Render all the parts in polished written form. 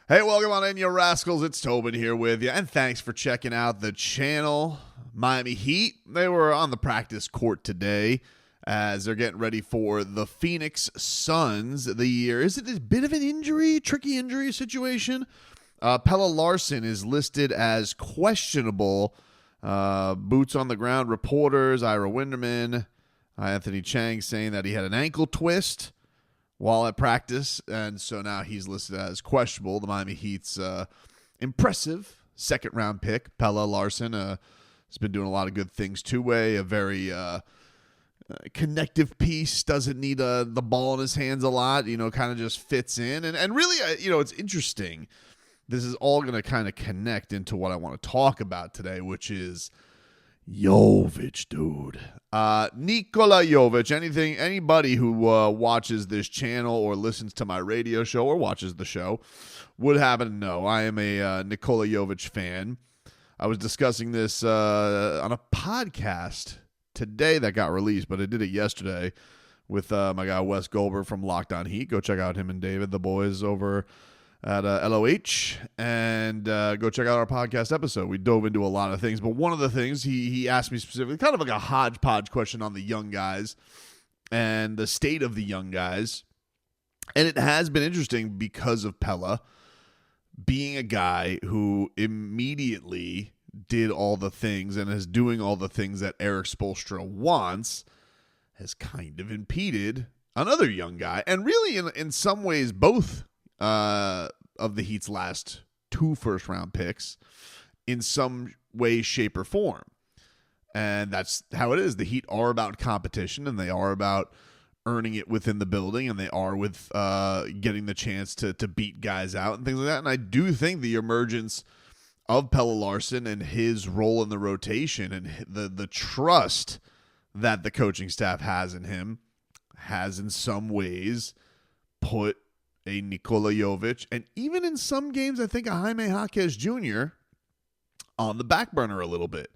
Hey, welcome on in, you rascals. It's Tobin here with you, and thanks for checking out the channel. Miami Heat, they were on the practice court today as they're getting ready for the Phoenix Suns. Is it a bit of an injury, tricky injury situation? Pelle Larsson is listed as questionable. Boots on the ground reporters, Ira Winderman, Anthony Chang saying that he had an ankle twist while at practice, and so now he's listed as questionable. The Miami Heat's impressive second-round pick, Pelle Larsson, has been doing a lot of good things two-way, a very connective piece, doesn't need the ball in his hands a lot, kind of just fits in. And really, it's interesting. This is all going to kind of connect into what I want to talk about today, which is Jovic, dude. Nikola Jovic. Anybody who watches this channel or listens to my radio show or watches the show would happen to know I am a Nikola Jovic fan. I was discussing this on a podcast today that got released, but I did it yesterday with my guy Wes Goldberg from Locked On Heat. Go check out him and David, the boys over at LOH, and go check out our podcast episode. We dove into a lot of things, but one of the things he asked me specifically, kind of like a hodgepodge question on the young guys and the state of the young guys. And it has been interesting because of Pelle being a guy who immediately did all the things and is doing all the things that Erik Spoelstra wants, has kind of impeded another young guy. And really, in some ways, both of the Heat's last two first-round picks in some way, shape, or form. And that's how it is. The Heat are about competition, and they are about earning it within the building, and they are with getting the chance to beat guys out and things like that. And I do think the emergence of Pelle Larsson and his role in the rotation and the trust that the coaching staff has in him has in some ways put a Nikola Jovic, and even in some games, I think a Jaime Jaquez Jr. on the back burner a little bit.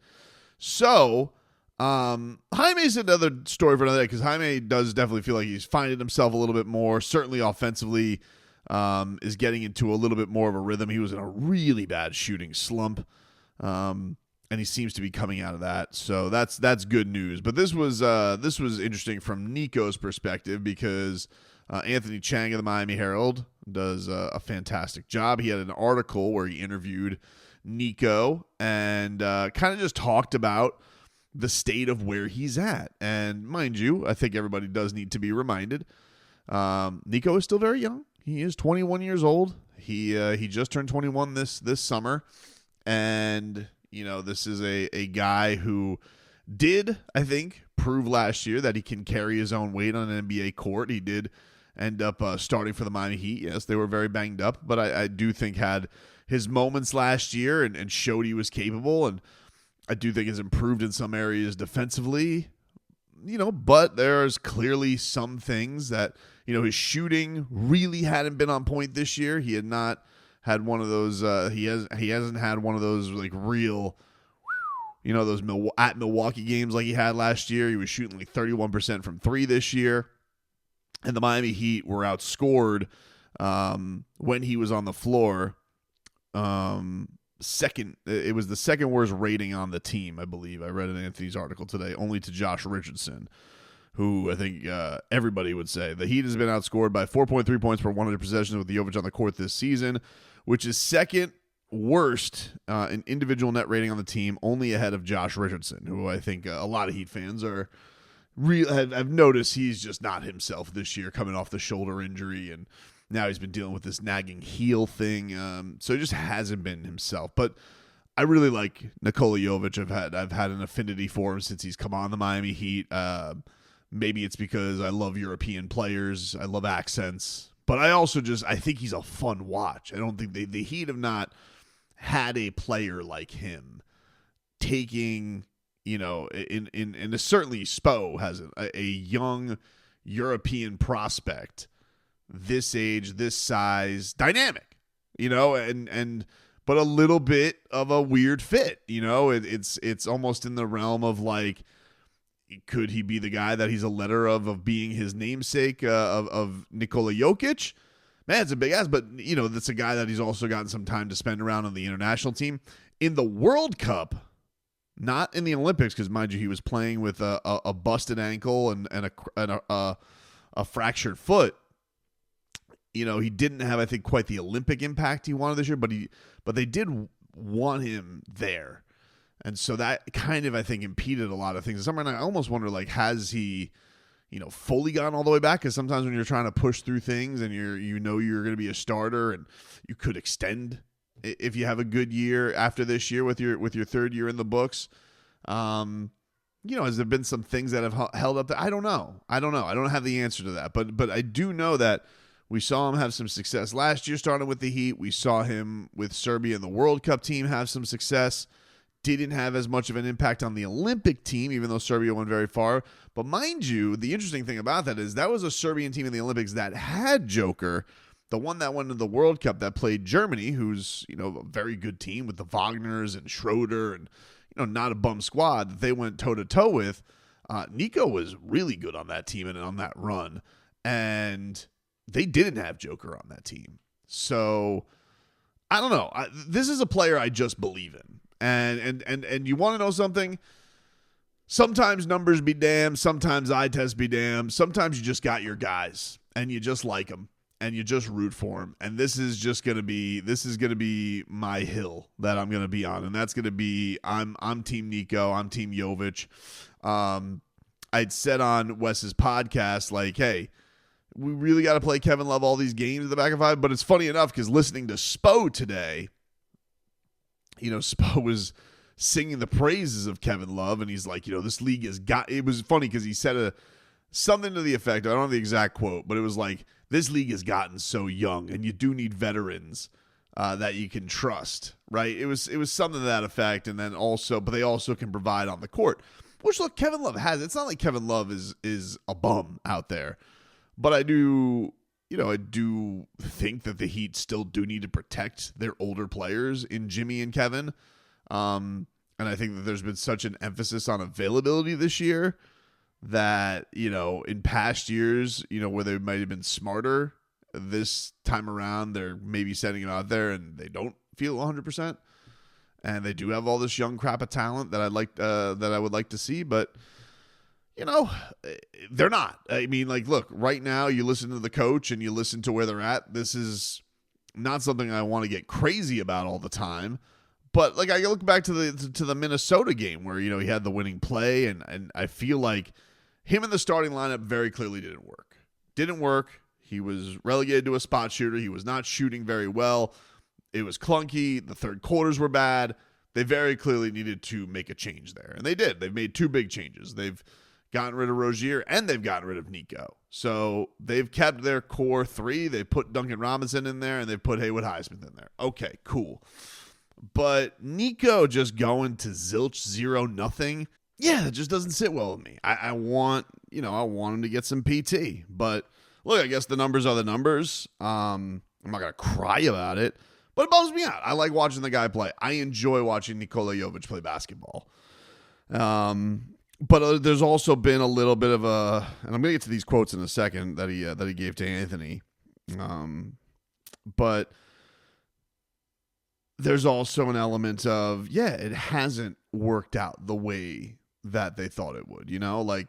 So, Jaime's another story for another day, because Jaime does definitely feel like he's finding himself a little bit more, certainly offensively, is getting into a little bit more of a rhythm. He was in a really bad shooting slump, and he seems to be coming out of that. So that's good news. But this was interesting from Niko's perspective, because Anthony Chang of the Miami Herald does a fantastic job. He had an article where he interviewed Niko and kind of just talked about the state of where he's at. And mind you, I think everybody does need to be reminded, Niko is still very young. He is 21 years old. He just turned 21 this summer. And, this is a guy who did, I think, prove last year that he can carry his own weight on an NBA court. He did end up starting for the Miami Heat. Yes, they were very banged up, but I do think had his moments last year and showed he was capable, and I do think has improved in some areas defensively, but there's clearly some things that, his shooting really hadn't been on point this year. He had not had one of those, he hasn't had one of those like real, those at Milwaukee games like he had last year. He was shooting like 31% from three this year. And the Miami Heat were outscored when he was on the floor. It was the second worst rating on the team, I believe. I read in Anthony's article today, only to Josh Richardson, who I think everybody would say. The Heat has been outscored by 4.3 points per 100 possessions with Jovic on the court this season, which is second worst in individual net rating on the team, only ahead of Josh Richardson, who I think a lot of Heat fans are I've noticed he's just not himself this year, coming off the shoulder injury, and now he's been dealing with this nagging heel thing. So he just hasn't been himself. But I really like Nikola Jovic. I've had an affinity for him since he's come on the Miami Heat. Maybe it's because I love European players. I love accents. But I also I think he's a fun watch. I don't think the Heat have not had a player like him taking, and certainly Spo has a young European prospect, this age, this size, dynamic, but a little bit of a weird fit, it's almost in the realm of like, could he be the guy that he's a letter of being his namesake of Nikola Jokic? man, it's a big ask. But, you know, that's a guy that he's also gotten some time to spend around on the international team. In the World Cup, not in the Olympics, because, mind you, he was playing with a busted ankle and a fractured foot. You know, he didn't have, I think, quite the Olympic impact he wanted this year, but they did want him there. And so that kind of, I think, impeded a lot of things. And I almost wonder, like, has he, you know, fully gone all the way back? Because sometimes when you're trying to push through things and you're going to be a starter and you could extend if you have a good year after this year with your third year in the books. You know, has there been some things that have held up? I don't know. I don't have the answer to that. But I do know that we saw him have some success last year, starting with the Heat. We saw him with Serbia and the World Cup team have some success. Didn't have as much of an impact on the Olympic team, even though Serbia went very far. But mind you, the interesting thing about that is that was a Serbian team in the Olympics that had Joker, the one that went to the World Cup that played Germany, who's, you know, a very good team with the Wagners and Schroeder and, you know, not a bum squad that they went toe-to-toe with. Niko was really good on that team and on that run. And they didn't have Joker on that team. So, I don't know. This is a player I just believe in. And you want to know something? Sometimes numbers be damned. Sometimes eye test be damned. Sometimes you just got your guys and you just like them and you just root for them. And this is going to be my hill that I'm going to be on. And that's going to be, I'm Team Niko. I'm Team Jovic. I'd said on Wes's podcast, like, hey, we really got to play Kevin Love all these games at the back of five. But it's funny enough because listening to Spo today, you know, Spo was singing the praises of Kevin Love, and he's like, you know, this league has got. It was funny because he said something to the effect, I don't know the exact quote, but it was like, this league has gotten so young, and you do need veterans that you can trust, right? It was something to that effect, and then also, but they also can provide on the court, which look, Kevin Love has. It's not like Kevin Love is a bum out there, but I do think that the Heat still do need to protect their older players in Jimmy and Kevin. And I think that there's been such an emphasis on availability this year that, you know, in past years, you know, where they might have been smarter, this time around, they're maybe setting it out there and they don't feel 100%. And they do have all this young crap of talent that I would like to see, but you know, they're not. I mean, like, look, right now you listen to the coach and you listen to where they're at. This is not something I want to get crazy about all the time. But, like, I look back to the Minnesota game where, you know, he had the winning play, and I feel like him in the starting lineup very clearly didn't work. Didn't work. He was relegated to a spot shooter. He was not shooting very well. It was clunky. The third quarters were bad. They very clearly needed to make a change there. And they did. They've made two big changes. They've gotten rid of Rozier, and they've gotten rid of Niko. So they've kept their core three. They put Duncan Robinson in there, and they put Haywood Highsmith in there. Okay, cool. But Niko just going to zilch 0-0, yeah, that just doesn't sit well with me. I want him to get some PT. But look, I guess the numbers are the numbers. I'm not going to cry about it, but it bums me out. I like watching the guy play. I enjoy watching Nikola Jovic play basketball. But there's also been a little bit of and I'm going to get to these quotes in a second that he gave to Anthony. But there's also an element of, yeah, it hasn't worked out the way that they thought it would. You know, like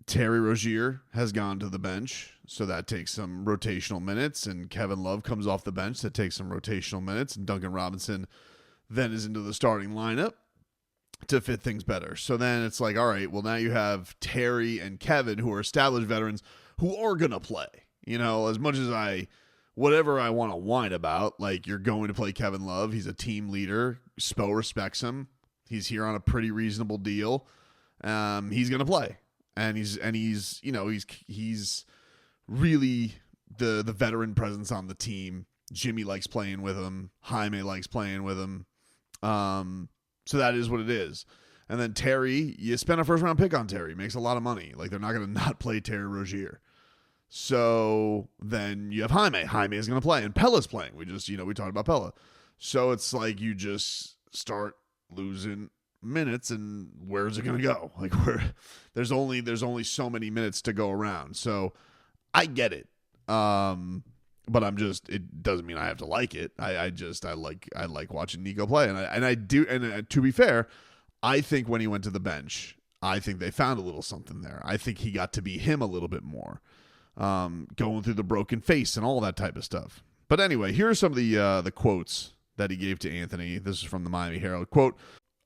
Terry Rozier has gone to the bench, so that takes some rotational minutes, and Kevin Love comes off the bench, that takes some rotational minutes, and Duncan Robinson then is into the starting lineup to fit things better. So then it's like, all right, well, now you have Terry and Kevin, who are established veterans, who are going to play. You know, as much as whatever I want to whine about, like, you're going to play Kevin Love. He's a team leader. Spo respects him. He's here on a pretty reasonable deal. He's going to play. And he's really the veteran presence on the team. Jimmy likes playing with him. Jaime likes playing with him. So that is what it is. And then Terry, you spend a first-round pick on Terry. Makes a lot of money. Like, they're not going to not play Terry Rozier. So then you have Jaime. Jaime is going to play. And Pelle's playing. We talked about Pelle. So it's like you just start losing minutes, and where's it going to go? Like, there's only so many minutes to go around. So I get it. but it doesn't mean I have to like it. I like watching Niko play, and I do. And to be fair, I think when he went to the bench, I think they found a little something there. I think he got to be him a little bit more, going through the broken face and all that type of stuff. But anyway, here are some of the quotes that he gave to Anthony. This is from the Miami Herald. Quote,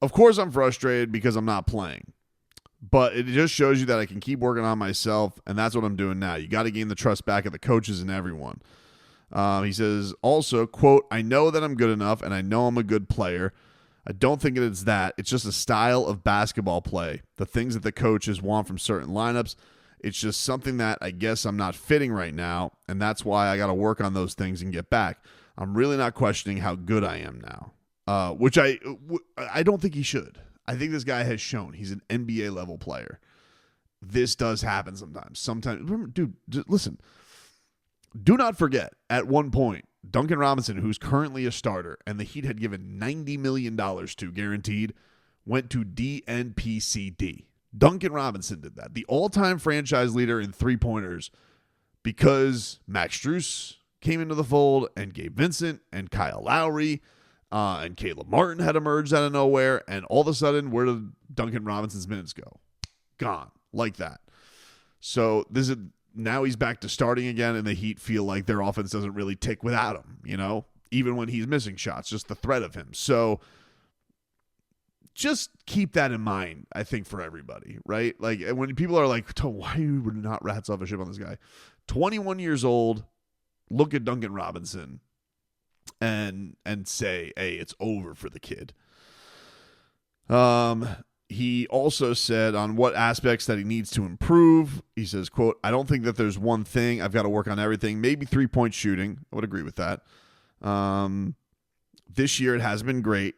"Of course I'm frustrated because I'm not playing. But it just shows you that I can keep working on myself, and that's what I'm doing now. You got to gain the trust back of the coaches and everyone." He says also, quote, "I know that I'm good enough, and I know I'm a good player. I don't think it's that. It's just a style of basketball play. The things that the coaches want from certain lineups. It's just something that I guess I'm not fitting right now, and that's why I got to work on those things and get back. I'm really not questioning how good I am now," which I don't think he should. I think this guy has shown he's an NBA level player. This does happen sometimes. Dude, listen. Do not forget, at one point, Duncan Robinson, who's currently a starter, and the Heat had given $90 million to guaranteed, went to DNPCD. Duncan Robinson did that. The all-time franchise leader in three-pointers, because Max Strus came into the fold, and Gabe Vincent, and Kyle Lowry, and Caleb Martin had emerged out of nowhere, and all of a sudden, where did Duncan Robinson's minutes go? Gone. Like that. So now he's back to starting again, and the Heat feel like their offense doesn't really tick without him, even when he's missing shots, just the threat of him. So just keep that in mind, I think, for everybody, right? Like, when people are like, why you would not rats off a ship on this guy? 21 years old, look at Duncan Robinson and say, hey, it's over for the kid. He also said on what aspects that he needs to improve. He says, quote, "I don't think that there's one thing. I've got to work on everything. Maybe 3-point shooting." I would agree with that. This year it has been great.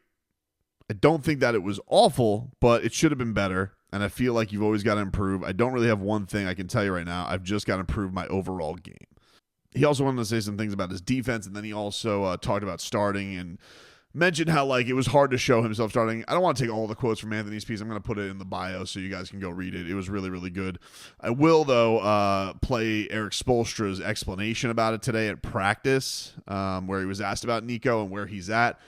I don't think that it was awful, but it should have been better. And I feel like you've always got to improve. I don't really have one thing I can tell you right now. I've just got to improve my overall game. He also wanted to say some things about his defense, and then he also talked about starting and mentioned how, like, it was hard to show himself starting. I don't want to take all the quotes from Anthony's piece. I'm going to put it in the bio so you guys can go read it. It was really, really good. I will, though, play Erik Spoelstra's explanation about it today at practice, where he was asked about Niko and where he's at.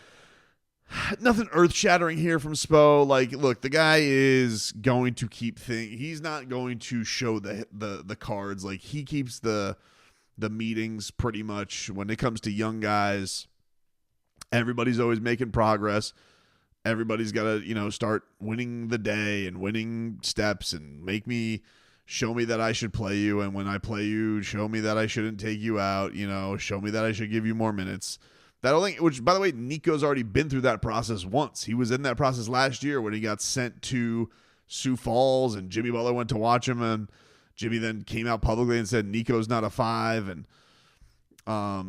Nothing earth-shattering here from Spo. Like, look, the guy is going to keep things. He's not going to show the cards. Like, he keeps the meetings pretty much. When it comes to young guys, everybody's always making progress. Everybody's got to, start winning the day and winning steps and show me that I should play you. And when I play you, show me that I shouldn't take you out, show me that I should give you more minutes. That whole thing, which, by the way, Niko's already been through that process once. He was in that process last year when he got sent to Sioux Falls and Jimmy Butler went to watch him, and Jimmy then came out publicly and said Niko's not a 5, and I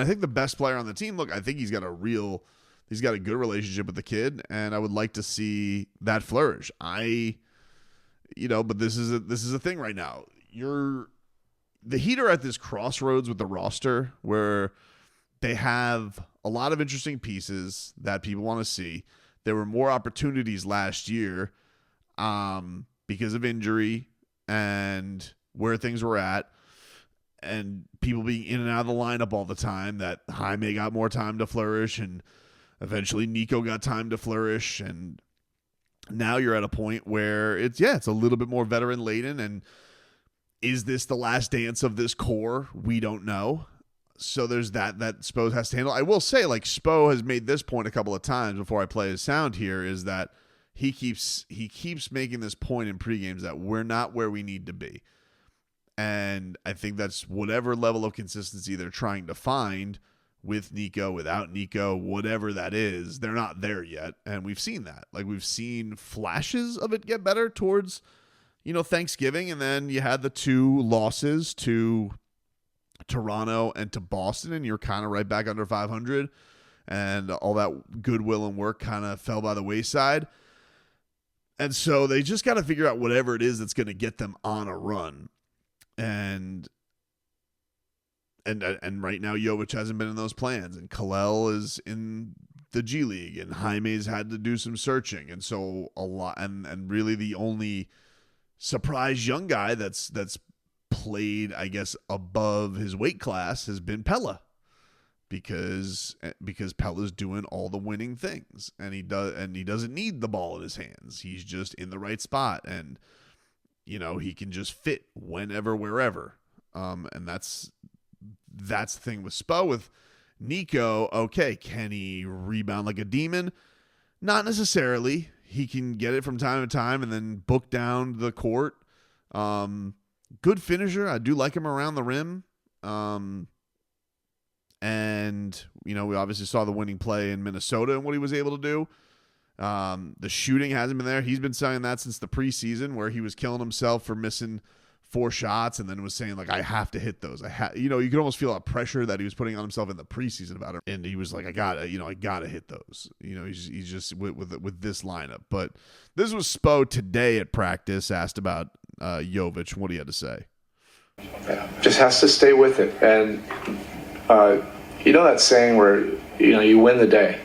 think the best player on the team, look, I think he's got a good relationship with the kid, and I would like to see that flourish. But this is a thing right now. The Heat are at this crossroads with the roster where they have a lot of interesting pieces that people want to see. There were more opportunities last year because of injury and where things were at, and people being in and out of the lineup all the time, that Jaime got more time to flourish, and eventually Niko got time to flourish, and now you're at a point where it's a little bit more veteran-laden, and is this the last dance of this core? We don't know. So there's that Spo has to handle. I will say, like, Spo has made this point a couple of times before I play his sound here, is that he keeps making this point in pregames that we're not where we need to be. And I think that's whatever level of consistency they're trying to find with Niko, without Niko, whatever that is, they're not there yet. And we've seen that. Like, we've seen flashes of it get better towards, Thanksgiving. And then you had the 2 losses to Toronto and to Boston, and you're kind of right back under 500. And all that goodwill and work kind of fell by the wayside. And so they just got to figure out whatever it is that's going to get them on a run. And right now Jovic hasn't been in those plans, and Kalel is in the G League, and Jaime's had to do some searching, and so a lot, and really the only surprise young guy that's played, I guess, above his weight class has been Pelle. Because Pelle's doing all the winning things, and he doesn't need the ball in his hands. He's just in the right spot, and he can just fit whenever, wherever. And that's the thing with Spo. With Niko, okay, can he rebound like a demon? Not necessarily. He can get it from time to time and then book down the court. Good finisher. I do like him around the rim. And, we obviously saw the winning play in Minnesota and what he was able to do. The shooting hasn't been there. He's been saying that since the preseason, where he was killing himself for missing 4 shots and then was saying, like, I have to hit those. You could almost feel a pressure that he was putting on himself in the preseason about it. And he was like, I gotta hit those. He's just with this lineup. But this was Spo today at practice, asked about Jovic. What he had to say. Yeah, just has to stay with it. And, that saying where, you win the day.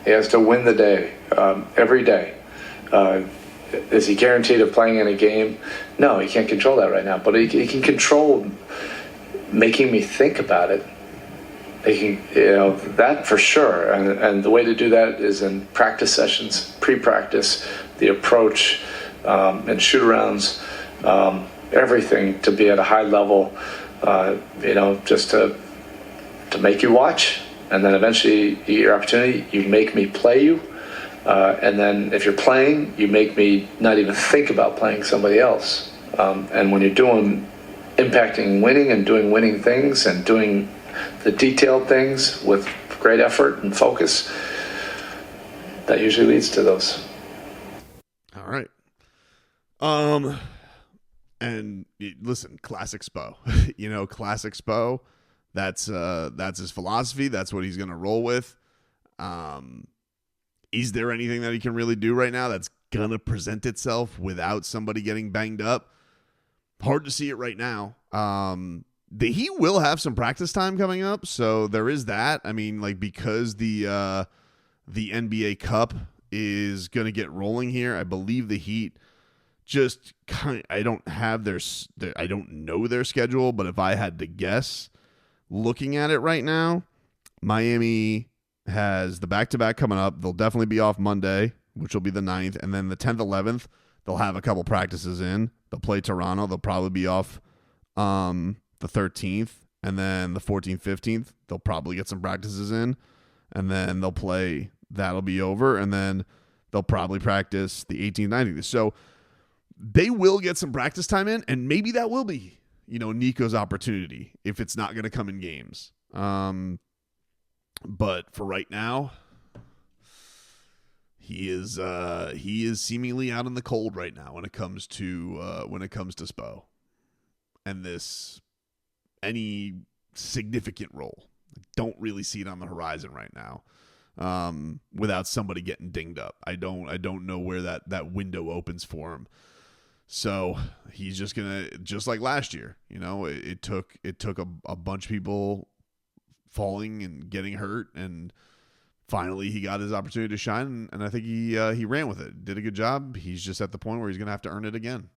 He has to win the day every day. Is he guaranteed of playing in a game? No, he can't control that right now. But he can control making me think about it. He can, that for sure. And the way to do that is in practice sessions, pre-practice, the approach, and shoot-arounds, everything to be at a high level, just to make you watch. And then eventually you get your opportunity, you make me play you. And then if you're playing, you make me not even think about playing somebody else. And when you're impacting winning and doing winning things and doing the detailed things with great effort and focus, that usually leads to those. All right. And listen, classic Spo. Classic Spo. That's his philosophy. That's what he's going to roll with. Is there anything that he can really do right now that's going to present itself without somebody getting banged up? Hard to see it right now. He will have some practice time coming up, so there is that. I mean, because the NBA Cup is going to get rolling here, I believe the Heat just I don't know their schedule, but if I had to guess, looking at it right now, Miami has the back-to-back coming up. They'll definitely be off Monday, which will be the 9th, and then the 10th, 11th, they'll have a couple practices in. They'll play Toronto. They'll probably be off the 13th, and then the 14th, 15th, they'll probably get some practices in, and then they'll play. That'll be over, and then they'll probably practice the 18th, 19th. So they will get some practice time in, and maybe that will be, Niko's opportunity if it's not going to come in games. But for right now, he is seemingly out in the cold right now when it comes to Spo and any significant role. I don't really see it on the horizon right now. Without somebody getting dinged up, I don't know where that window opens for him. So he's just like last year, it took a bunch of people falling and getting hurt, and finally he got his opportunity to shine, and I think he ran with it, did a good job. He's just at the point where he's going to have to earn it again.